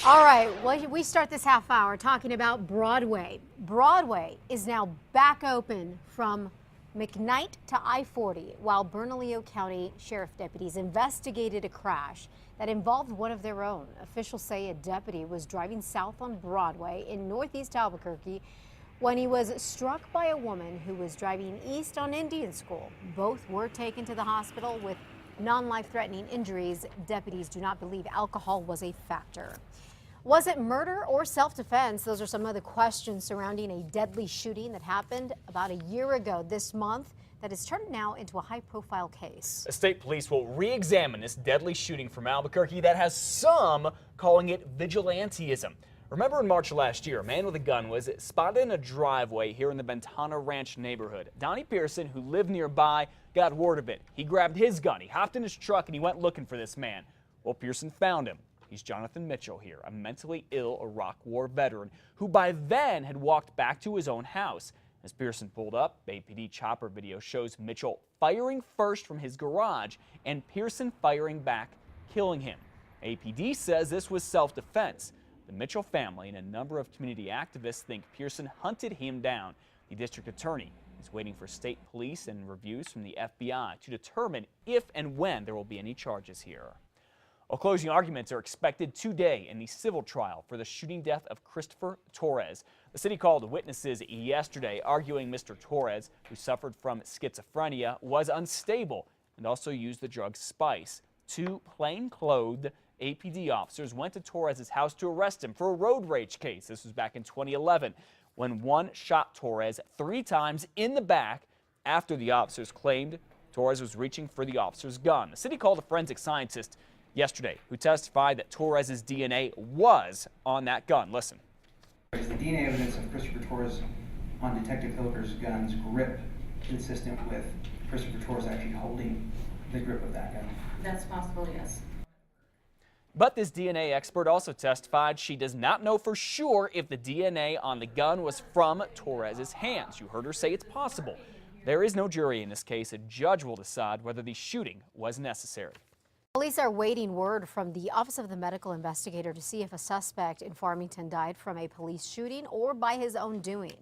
All right, well, we start this half hour talking about Broadway. Broadway is now back open from McKnight to I-40 while Bernalillo County Sheriff deputies investigated a crash that involved one of their own. Officials say a deputy was driving south on Broadway in northeast Albuquerque when he was struck by a woman who was driving east on Indian School. Both were taken to the hospital with non-life-threatening injuries. Deputies do not believe alcohol was a factor. Was it murder or self-defense? Those are some of the questions surrounding a deadly shooting that happened about a year ago this month that has turned now into a high-profile case. State police will re-examine this deadly shooting from Albuquerque that has some calling it vigilantism. Remember in March last year, a man with a gun was spotted in a driveway here in the Ventana Ranch neighborhood. Donnie Pearson, who lived nearby, got word of it. He grabbed his gun, he hopped in his truck, and he went looking for this man. Well, Pearson found him. He's Jonathan Mitchell here, a mentally ill Iraq War veteran who by then had walked back to his own house. As Pearson pulled up, APD chopper video shows Mitchell firing first from his garage and Pearson firing back, killing him. APD says this was self-defense. The Mitchell family and a number of community activists think Pearson hunted him down. The district attorney is waiting for state police and reviews from the FBI to determine if and when there will be any charges here. Well, closing arguments are expected today in the civil trial for the shooting death of Christopher Torres. The city called witnesses yesterday, arguing Mr. Torres, who suffered from schizophrenia, was unstable and also used the drug Spice. Two plainclothed APD officers went to Torres' house to arrest him for a road rage case. This was back in 2011 when one shot Torres 3 times in the back after the officers claimed Torres was reaching for the officer's gun. The city called a forensic scientist yesterday who testified that Torres' DNA was on that gun. Listen. Is the DNA evidence of Christopher Torres on Detective Hilger's gun's grip consistent with Christopher Torres actually holding the grip of that gun? That's possible, yes. But this DNA expert also testified she does not know for sure if the DNA on the gun was from Torres' hands. You heard her say it's possible. There is no jury in this case. A judge will decide whether the shooting was necessary. Police are waiting word from the Office of the Medical Investigator to see if a suspect in Farmington died from a police shooting or by his own doing.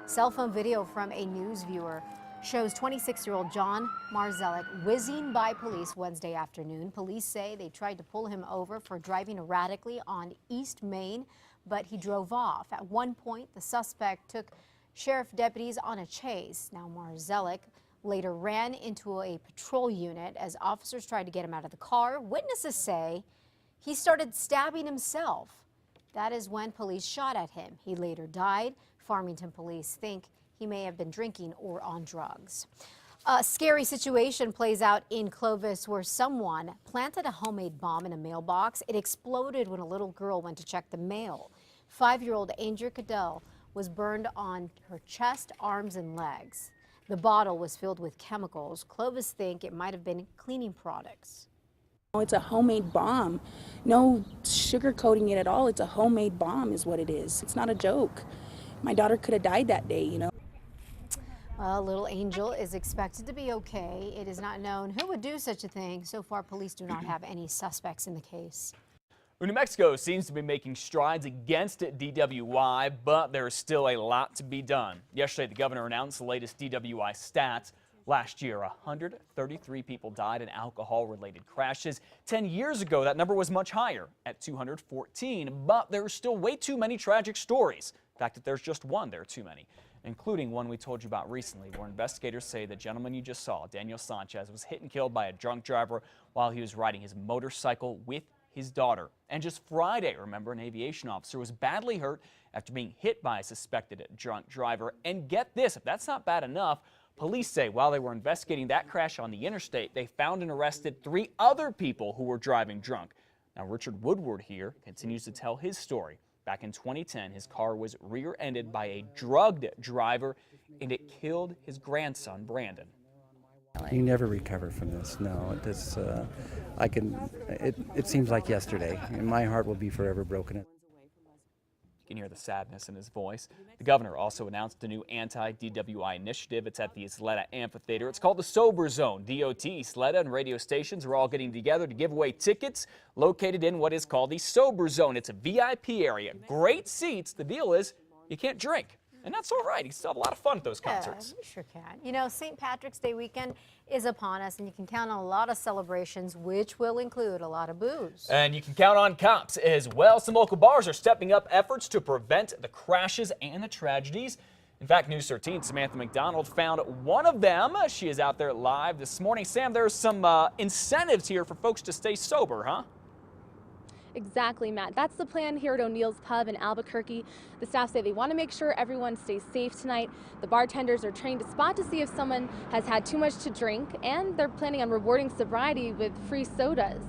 Cell phone video from a news viewer shows 26-year-old John Marzelek whizzing by police Wednesday afternoon. Police say they tried to pull him over for driving erratically on East Main, but he drove off. At one point, the suspect took sheriff deputies on a chase. Now Marzelek later ran into a patrol unit as officers tried to get him out of the car. Witnesses say he started stabbing himself. That is when police shot at him. He later died. Farmington police think he may have been drinking or on drugs. A scary situation plays out in Clovis where someone planted a homemade bomb in a mailbox. It exploded when a little girl went to check the mail. 5-year-old Angel Cadell was burned on her chest, arms, and legs. The bottle was filled with chemicals. Clovis think it might have been cleaning products. It's a homemade bomb. No sugarcoating it at all. It's a homemade bomb is what it is. It's not a joke. My daughter could have died that day, you know. Well, little Angel is expected to be okay. It is not known who would do such a thing. So far, police do not have any suspects in the case. New Mexico seems to be making strides against DWI, but there is still a lot to be done. Yesterday, the governor announced the latest DWI stats. Last year, 133 people died in alcohol-related crashes. 10 years ago, that number was much higher at 214, but there are still way too many tragic stories. In fact, if there's just one, there are too many, including one we told you about recently, where investigators say the gentleman you just saw, Daniel Sanchez, was hit and killed by a drunk driver while he was riding his motorcycle with his daughter. And just Friday, remember, an aviation officer was badly hurt after being hit by a suspected drunk driver. And get this, if that's not bad enough, police say while they were investigating that crash on the interstate, they found and arrested 3 other people who were driving drunk. Now, Richard Woodward here continues to tell his story. Back in 2010, his car was rear-ended by a drugged driver, and it killed his grandson, Brandon. You never recover from this. No, it seems like yesterday, and my heart will be forever broken. You can hear the sadness in his voice. The governor also announced a new anti-DWI initiative. It's at the Isleta Amphitheater. It's called the Sober Zone. DOT, Isleta, and radio stations are all getting together to give away tickets located in what is called the Sober Zone. It's a VIP area. Great seats. The deal is you can't drink. And that's all right. You still have a lot of fun at those concerts. Yeah, you sure can. You know, St. Patrick's Day weekend is upon us, and you can count on a lot of celebrations, which will include a lot of booze. And you can count on cops as well. Some local bars are stepping up efforts to prevent the crashes and the tragedies. In fact, News 13 Samantha McDonald found one of them. She is out there live this morning. Sam, there's some incentives here for folks to stay sober, huh? Exactly, Matt. That's the plan here at O'Neill's Pub in Albuquerque. The staff say they want to make sure everyone stays safe tonight. The bartenders are trained to spot to see if someone has had too much to drink, and they're planning on rewarding sobriety with free sodas.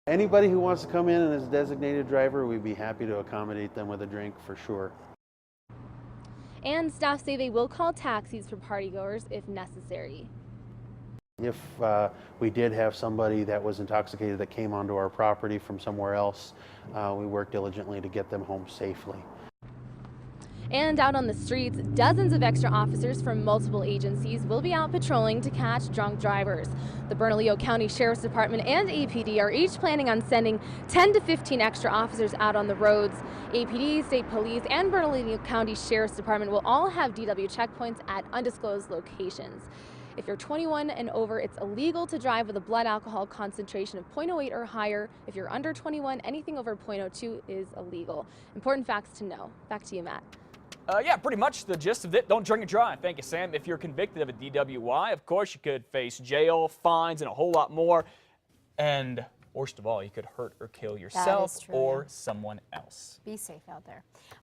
Anybody who wants to come in and is a designated driver, we'd be happy to accommodate them with a drink for sure. And staff say they will call taxis for partygoers if necessary. If we did have somebody that was intoxicated that came onto our property from somewhere else, we work diligently to get them home safely. And out on the streets, dozens of extra officers from multiple agencies will be out patrolling to catch drunk drivers. The Bernalillo County Sheriff's Department and APD are each planning on sending 10 to 15 extra officers out on the roads. APD, State Police, and Bernalillo County Sheriff's Department will all have DW checkpoints at undisclosed locations. If you're 21 and over, it's illegal to drive with a blood alcohol concentration of 0.08 or higher. If you're under 21, anything over 0.02 is illegal. Important facts to know. Back to you, Matt. Yeah, pretty much the gist of it. Don't drink and drive. Thank you, Sam. If you're convicted of a DWI, of course, you could face jail, fines, and a whole lot more. And worst of all, you could hurt or kill yourself true, or yeah. someone else. Be safe out there.